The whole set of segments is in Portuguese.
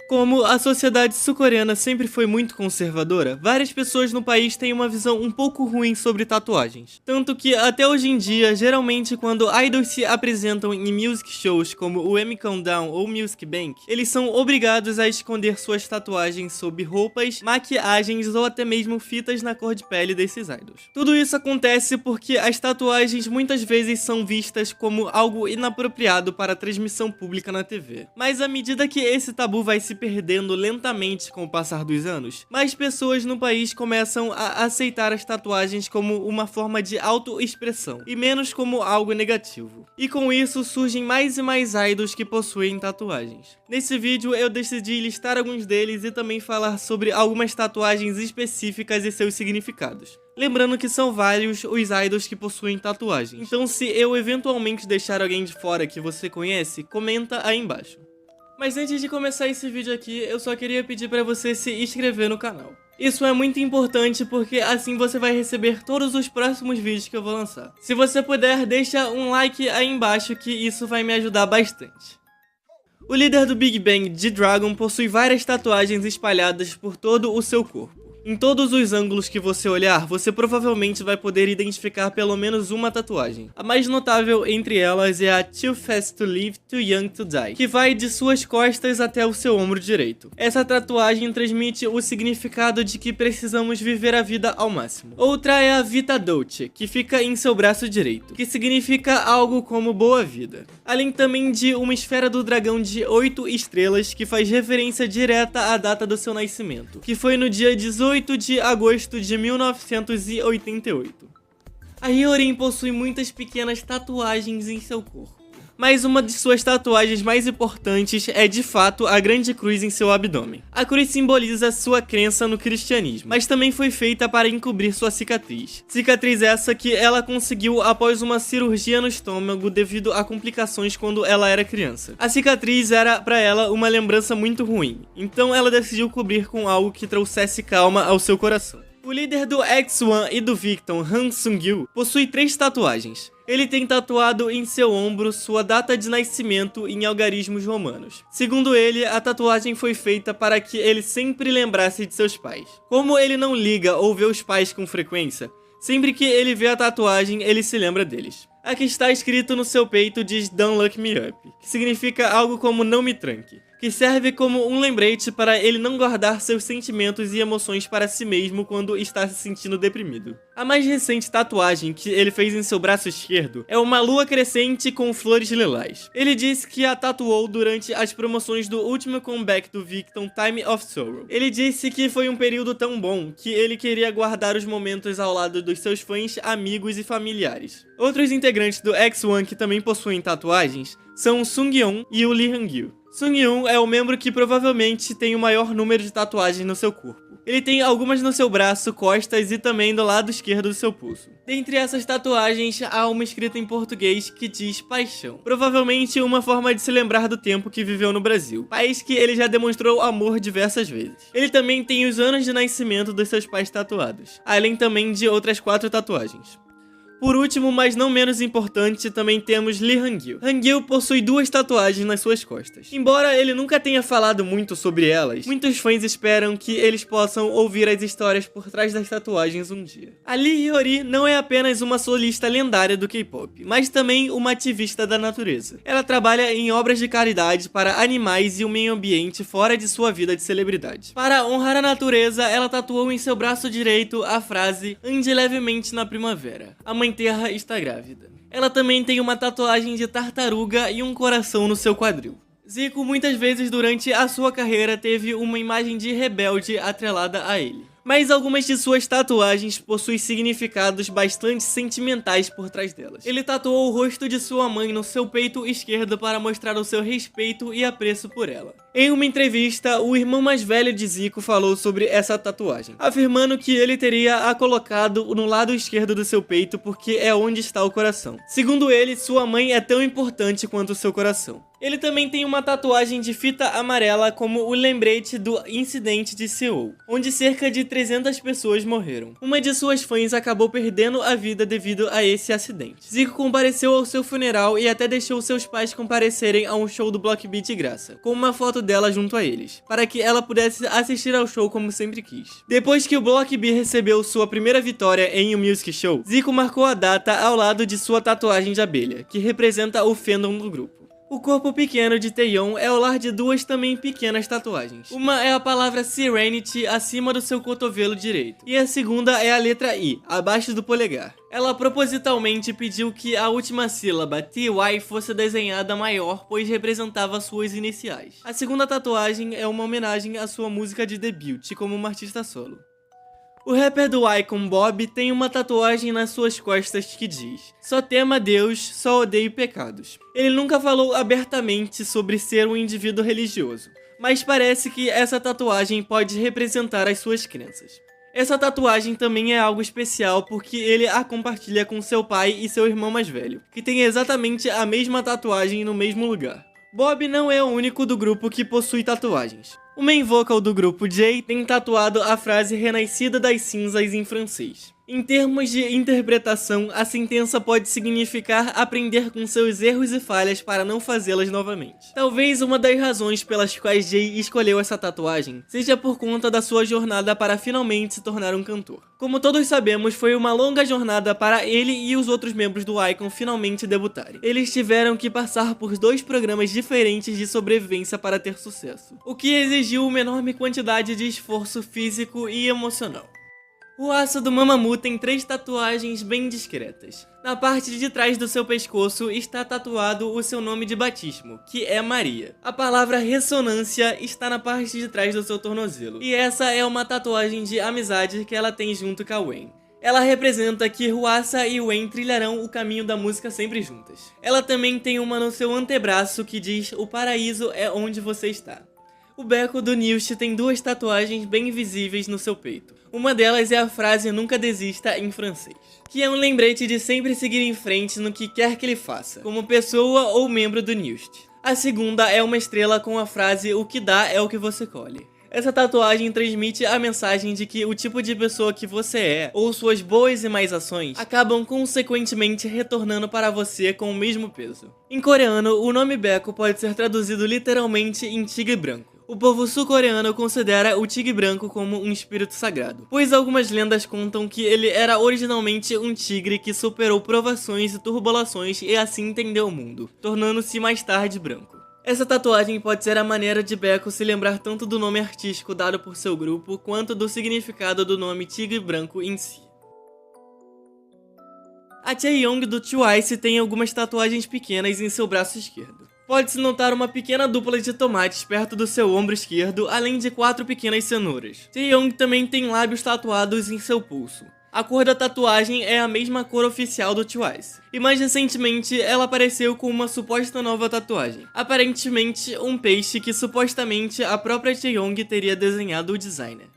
Como a sociedade sul-coreana sempre foi muito conservadora, várias pessoas no país têm uma visão um pouco ruim sobre tatuagens. Tanto que, até hoje em dia, geralmente quando idols se apresentam em music shows como o M Countdown ou Music Bank, eles são obrigados a esconder suas tatuagens sob roupas, maquiagens ou até mesmo fitas na cor de pele desses idols. Tudo isso acontece porque as tatuagens muitas vezes são vistas como algo inapropriado para transmissão pública na TV. Mas à medida que esse tabu vai se perdendo lentamente com o passar dos anos, mais pessoas no país começam a aceitar as tatuagens como uma forma de autoexpressão e menos como algo negativo. E com isso surgem mais e mais idols que possuem tatuagens. Nesse vídeo eu decidi listar alguns deles e também falar sobre algumas tatuagens específicas e seus significados. Lembrando que são vários os idols que possuem tatuagens, então se eu eventualmente deixar alguém de fora que você conhece, comenta aí embaixo. Mas antes de começar esse vídeo aqui, eu só queria pedir para você se inscrever no canal. Isso é muito importante porque assim você vai receber todos os próximos vídeos que eu vou lançar. Se você puder, deixa um like aí embaixo que isso vai me ajudar bastante. O líder do Big Bang, G-Dragon, possui várias tatuagens espalhadas por todo o seu corpo. Em todos os ângulos que você olhar, você provavelmente vai poder identificar pelo menos uma tatuagem. A mais notável entre elas é a Too Fast to Live, Too Young to Die, que vai de suas costas até o seu ombro direito. Essa tatuagem transmite o significado de que precisamos viver a vida ao máximo. Outra é a Vita Dolce, que fica em seu braço direito, que significa algo como boa vida. Além também de uma esfera do dragão de 8 estrelas, que faz referência direta à data do seu nascimento, que foi no dia 18 de agosto de 1988. A Hyorin possui muitas pequenas tatuagens em seu corpo, mas uma de suas tatuagens mais importantes é de fato a grande cruz em seu abdômen. A cruz simboliza sua crença no cristianismo, mas também foi feita para encobrir sua cicatriz. Cicatriz essa que ela conseguiu após uma cirurgia no estômago devido a complicações quando ela era criança. A cicatriz era para ela uma lembrança muito ruim, então ela decidiu cobrir com algo que trouxesse calma ao seu coração. O líder do X1 e do Victon, Han Sung-gyu, possui 3 tatuagens. Ele tem tatuado em seu ombro sua data de nascimento em algarismos romanos. Segundo ele, a tatuagem foi feita para que ele sempre lembrasse de seus pais. Como ele não liga ou vê os pais com frequência, sempre que ele vê a tatuagem, ele se lembra deles. A que está escrito no seu peito diz Don't Look Me Up, que significa algo como não me tranque, que serve como um lembrete para ele não guardar seus sentimentos e emoções para si mesmo quando está se sentindo deprimido. A mais recente tatuagem que ele fez em seu braço esquerdo é uma lua crescente com flores lilás. Ele disse que a tatuou durante as promoções do último comeback do Victon, Time of Sorrow. Ele disse que foi um período tão bom que ele queria guardar os momentos ao lado dos seus fãs, amigos e familiares. Outros integrantes do X1 que também possuem tatuagens são o Sung-yeon e o Lee Han-gyu. Sung-yeon é o membro que provavelmente tem o maior número de tatuagens no seu corpo. Ele tem algumas no seu braço, costas e também do lado esquerdo do seu pulso. Dentre essas tatuagens, há uma escrita em português que diz paixão. Provavelmente uma forma de se lembrar do tempo que viveu no Brasil, país que ele já demonstrou amor diversas vezes. Ele também tem os anos de nascimento dos seus pais tatuados, além também de outras 4 tatuagens. Por último, mas não menos importante, também temos Lee Han-gyu. Han-gyu possui 2 tatuagens nas suas costas. Embora ele nunca tenha falado muito sobre elas, muitos fãs esperam que eles possam ouvir as histórias por trás das tatuagens um dia. A Lee Hyori não é apenas uma solista lendária do K-pop, mas também uma ativista da natureza. Ela trabalha em obras de caridade para animais e o meio ambiente fora de sua vida de celebridade. Para honrar a natureza, ela tatuou em seu braço direito a frase "Ande levemente na primavera. A Mãe Terra está grávida". Ela também tem uma tatuagem de tartaruga e um coração no seu quadril. Zico muitas vezes durante a sua carreira teve uma imagem de rebelde atrelada a ele. Mas algumas de suas tatuagens possuem significados bastante sentimentais por trás delas. Ele tatuou o rosto de sua mãe no seu peito esquerdo para mostrar o seu respeito e apreço por ela. Em uma entrevista, o irmão mais velho de Zico falou sobre essa tatuagem, afirmando que ele teria a colocado no lado esquerdo do seu peito porque é onde está o coração. Segundo ele, sua mãe é tão importante quanto o seu coração. Ele também tem uma tatuagem de fita amarela como o lembrete do incidente de Seul, onde cerca de 300 pessoas morreram. Uma de suas fãs acabou perdendo a vida devido a esse acidente. Zico compareceu ao seu funeral e até deixou seus pais comparecerem a um show do Block Beat de graça, com uma foto dela junto a eles, para que ela pudesse assistir ao show como sempre quis. Depois que o Block B recebeu sua primeira vitória em um music show, Zico marcou a data ao lado de sua tatuagem de abelha, que representa o fandom do grupo. O corpo pequeno de Taeyeon é o lar de duas também pequenas tatuagens. Uma é a palavra Serenity acima do seu cotovelo direito, e a segunda é a letra I, abaixo do polegar. Ela propositalmente pediu que a última sílaba, TY, fosse desenhada maior, pois representava suas iniciais. A segunda tatuagem é uma homenagem à sua música de debut como uma artista solo. O rapper do Icon, Bob, tem uma tatuagem nas suas costas que diz: "Só tema Deus, só odeio pecados". Ele nunca falou abertamente sobre ser um indivíduo religioso, mas parece que essa tatuagem pode representar as suas crenças. Essa tatuagem também é algo especial porque ele a compartilha com seu pai e seu irmão mais velho, que tem exatamente a mesma tatuagem no mesmo lugar. Bob não é o único do grupo que possui tatuagens. O main vocal do grupo, Jay, tem tatuado a frase "renascida das cinzas" em francês. Em termos de interpretação, a sentença pode significar aprender com seus erros e falhas para não fazê-las novamente. Talvez uma das razões pelas quais Jay escolheu essa tatuagem seja por conta da sua jornada para finalmente se tornar um cantor. Como todos sabemos, foi uma longa jornada para ele e os outros membros do Icon finalmente debutarem. Eles tiveram que passar por 2 programas diferentes de sobrevivência para ter sucesso, o que exigiu uma enorme quantidade de esforço físico e emocional. O aço do Mamamoo tem 3 tatuagens bem discretas. Na parte de trás do seu pescoço está tatuado o seu nome de batismo, que é Maria. A palavra ressonância está na parte de trás do seu tornozelo, e essa é uma tatuagem de amizade que ela tem junto com a Wayne. Ela representa que Hwasa e Wayne trilharão o caminho da música sempre juntas. Ela também tem uma no seu antebraço que diz: "O paraíso é onde você está". O Baeko do Nyust tem 2 tatuagens bem visíveis no seu peito. Uma delas é a frase "Nunca desista" em francês, que é um lembrete de sempre seguir em frente no que quer que ele faça, como pessoa ou membro do Nyust. A segunda é uma estrela com a frase "O que dá é o que você colhe". Essa tatuagem transmite a mensagem de que o tipo de pessoa que você é, ou suas boas e más ações, acabam consequentemente retornando para você com o mesmo peso. Em coreano, o nome Baeko pode ser traduzido literalmente em tigre branco. O povo sul-coreano considera o tigre branco como um espírito sagrado, pois algumas lendas contam que ele era originalmente um tigre que superou provações e turbulações e assim entendeu o mundo, tornando-se mais tarde branco. Essa tatuagem pode ser a maneira de Baeko se lembrar tanto do nome artístico dado por seu grupo, quanto do significado do nome tigre branco em si. A Chaeyoung do Twice tem algumas tatuagens pequenas em seu braço esquerdo. Pode-se notar uma pequena dupla de tomates perto do seu ombro esquerdo, além de 4 pequenas cenouras. Chaeyoung também tem lábios tatuados em seu pulso. A cor da tatuagem é a mesma cor oficial do Twice. E mais recentemente, ela apareceu com uma suposta nova tatuagem. Aparentemente, um peixe que supostamente a própria Chaeyoung teria desenhado o designer.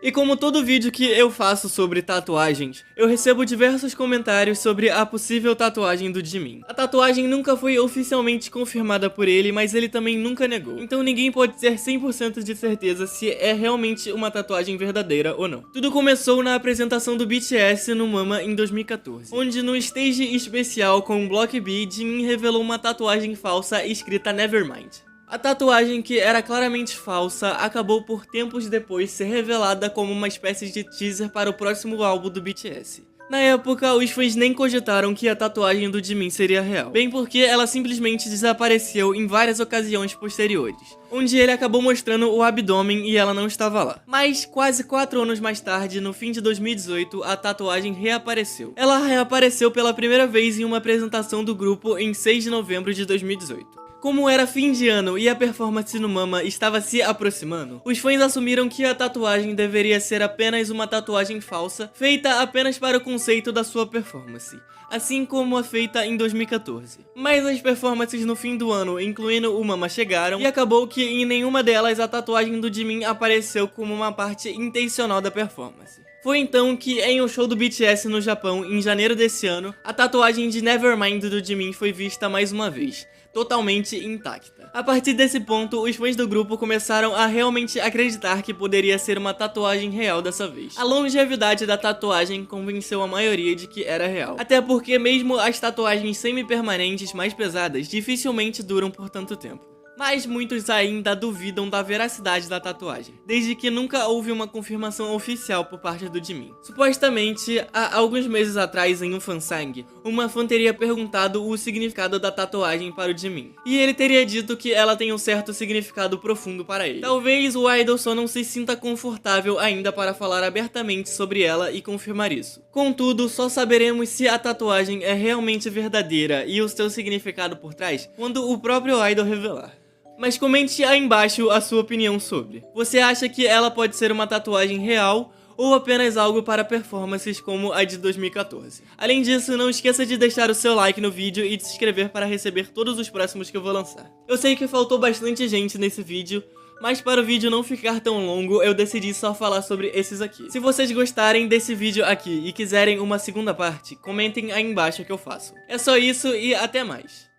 E como todo vídeo que eu faço sobre tatuagens, eu recebo diversos comentários sobre a possível tatuagem do Jimin. A tatuagem nunca foi oficialmente confirmada por ele, mas ele também nunca negou. Então ninguém pode ter 100% de certeza se é realmente uma tatuagem verdadeira ou não. Tudo começou na apresentação do BTS no MAMA em 2014, onde no stage especial com o Block B, Jimin revelou uma tatuagem falsa escrita Nevermind. A tatuagem, que era claramente falsa, acabou por tempos depois ser revelada como uma espécie de teaser para o próximo álbum do BTS. Na época, os fãs nem cogitaram que a tatuagem do Jimin seria real, bem porque ela simplesmente desapareceu em várias ocasiões posteriores, onde ele acabou mostrando o abdômen e ela não estava lá. Mas quase 4 anos mais tarde, no fim de 2018, a tatuagem reapareceu. Ela reapareceu pela primeira vez em uma apresentação do grupo em 6 de novembro de 2018. Como era fim de ano e a performance no MAMA estava se aproximando, os fãs assumiram que a tatuagem deveria ser apenas uma tatuagem falsa, feita apenas para o conceito da sua performance, assim como a feita em 2014. Mas as performances no fim do ano, incluindo o MAMA, chegaram, e acabou que em nenhuma delas a tatuagem do Jimin apareceu como uma parte intencional da performance. Foi então que, em um show do BTS no Japão, em janeiro desse ano, a tatuagem de Nevermind do Jimin foi vista mais uma vez, totalmente intacta. A partir desse ponto, os fãs do grupo começaram a realmente acreditar que poderia ser uma tatuagem real dessa vez. A longevidade da tatuagem convenceu a maioria de que era real, até porque mesmo as tatuagens semi-permanentes mais pesadas dificilmente duram por tanto tempo. Mas muitos ainda duvidam da veracidade da tatuagem, desde que nunca houve uma confirmação oficial por parte do Jimin. Supostamente, há alguns meses atrás, em um fansang, uma fã teria perguntado o significado da tatuagem para o Jimin, e ele teria dito que ela tem um certo significado profundo para ele. Talvez o idol só não se sinta confortável ainda para falar abertamente sobre ela e confirmar isso. Contudo, só saberemos se a tatuagem é realmente verdadeira e o seu significado por trás quando o próprio idol revelar. Mas comente aí embaixo a sua opinião sobre. Você acha que ela pode ser uma tatuagem real ou apenas algo para performances como a de 2014? Além disso, não esqueça de deixar o seu like no vídeo e de se inscrever para receber todos os próximos que eu vou lançar. Eu sei que faltou bastante gente nesse vídeo, mas para o vídeo não ficar tão longo, eu decidi só falar sobre esses aqui. Se vocês gostarem desse vídeo aqui e quiserem uma segunda parte, comentem aí embaixo que eu faço. É só isso e até mais.